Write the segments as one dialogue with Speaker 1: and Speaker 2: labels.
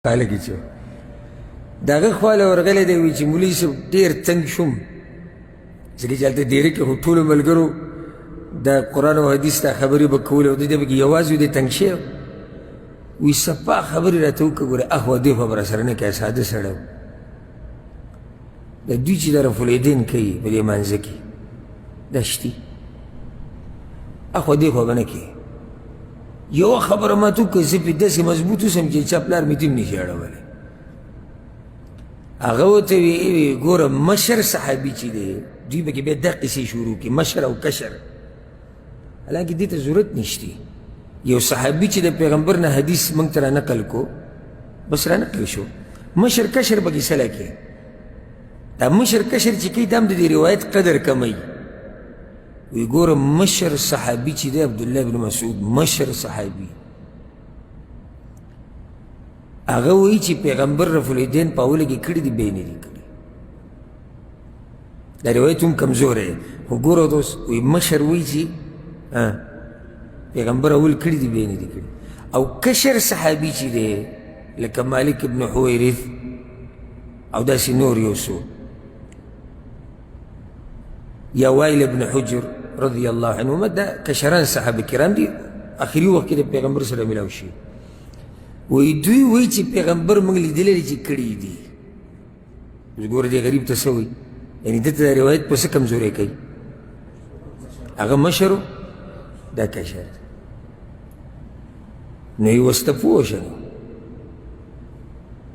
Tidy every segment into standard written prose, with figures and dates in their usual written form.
Speaker 1: خاله کې چې دغه خواله ورغلی دی وایي چې مولوي صاحب ډېر تنګ شوم ځکه چې هلته ډېرې کې خو ټولو ملګرو د قرآن او حدیث ته خبرې به کولې او دی پکې یوازې دی تنګ شوی وایي صفا خبرې راته وکړه ګوره اخوا دې خوا به راسره نه کوې ساده سړی و د دوی چې د رفالدین کوي په دې مانځه کې دا شتي اخوا دې خوا به نه کوې یوه خبره ماته وکړه زه پرې داسې مضبوط اوسم چې چا پلار مې تیم نشي اړولی هغه ورته وی ګوره مشر صحابي چې دی دوی به کې بیا دا قصې شروع کړي مشر او کشر حالانکې دې ته ضرورت نشتی یو صحابي چې د پیغمبر نه حدیث موږ ته رانقل کو بس رانقل شو مشر کشر به کیسه لکې دا مشر کشر چې کوي دا هم د دې روایت قدر کمی وی ګوره مشر صحابي چې دی عبدالله بن مسعود مشر صحابي هغه وایي چې پیغمبر رفالدین په اوله کې کړي دي بیا یې نه دي کړي دا روایت هم کمزوری دی خو ګوره دوست وایي مشر وایي چې پیغمبر اول کړي دي بیا یې نه دي کړي او کشر صحابي چې دی لکه مالک ابن حویرث او داسې نور یو څو یا وائل ابن حجر رضی الله عنهما دا کشران صحابه کرام دي آخري وخت کې د پیغمبر سره ملاو شي وی دوی وی چې پیغمبر موږ لیدلی چې کړي دي اوس ګوره دې غریب ته څه وایي یعنې ده ته دا روایت په څه کمزوری کوي هغه مشر دا کشر نو یې ورسته پوه شه نو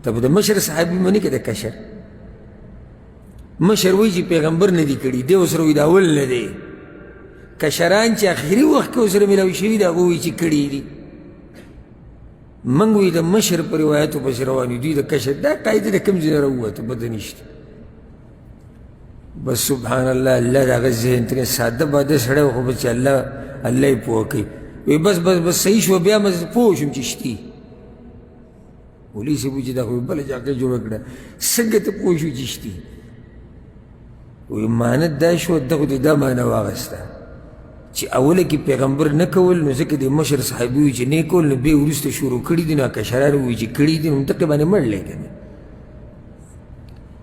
Speaker 1: ته به د مشر صحابي منې که د کشر مشر وایي چې پیغمبر نه دي کړي دی ورسره وایي د اول نه دی کشران چې آخري وخت کې ورسره میلاوي شوي دي هغه وایي چې کړي دي منګ وی د مشر په روایتو پسې روان دوی د کشر دا قاعده د کوم ځای نه راووته بده نشته بس سبحان الله الله د هغه ذهن ترې ساده باده سړی خو به چې الله یې پوه کوي وی بس صحیح شوه بیا مې پوه شوم چې شتي مولوي صاحب وایي چې دا خو بله جاکه جوړه کړه څنګه ته پوه شو چې شتي وی معنه دا شوه دغو دې دا معنه واخسته چې اوله کې پیغمبر نه کول نو ځکه د مشر صحابي وي چې نه کول نو بیا وروسته شروع کړي دي نو کشران وایي چې کړي دي نو همدقې باندې مړلی که نه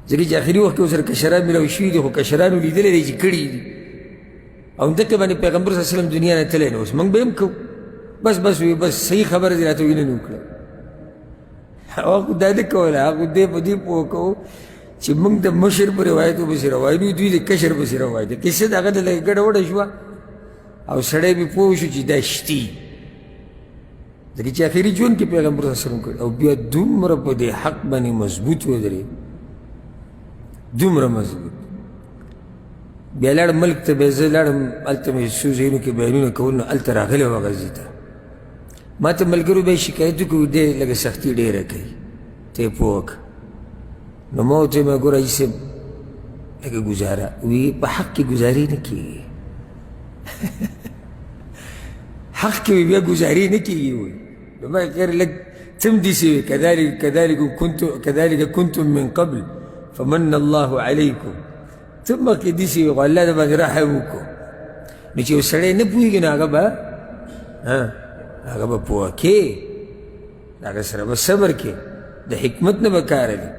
Speaker 1: ځکه چې آخري وخت کې ورسره کشران میلاو شوي دي خو کشرانو لیدلی دی چې کړي دي او همدقې باندې پیغمبر صلی الله علیه وسلم دنیا نه تلی نه اوس موږ به هم کوو بس وي بس صحیح خبره دې راته ویله نه وکړه هغه خو دا نه کوله هغه خو دې په دې پوه کوو چې موږ د مشر په روایتو پسې روایو دوی د کشر پسې روایت دی کیسه د هغه د لږ ګډوډه شوه او سړی به پوه شو چې دا شتي ځکه چې آخري ژوند کې پیغمبر صلی الله علیه وسلم کړی او بیا دومره په دې حق باندې مضبوط ودرېد دومره مضبوط بیا لاړم ملک ته بیا زه لاړم هلته مې څو ځایونو کې بیانونه کول نو هلته راغلی وم غزې ته ما ته ملګرو بیا شکایت وکړو دی لږه سختي ډېره کوي ته یې پوه وکړه نو ما ورته ویل ګوره حاجي صاحب لږه ګزاره وی په حق کې ګزارې نه کېږي حق کې بیا ګزارې نه کېږي وایي نو ما خیر لږ ته هم داسې وی کذلک کنتم من قبل فمن الله علیکم ته هم مخکې داسې وی خو الله د باندې رحم وکړو نو چې یو سړی نه پوهېږي نو هغه به پوه کې هغه سره به صبر کې د حکمت نه به کار دی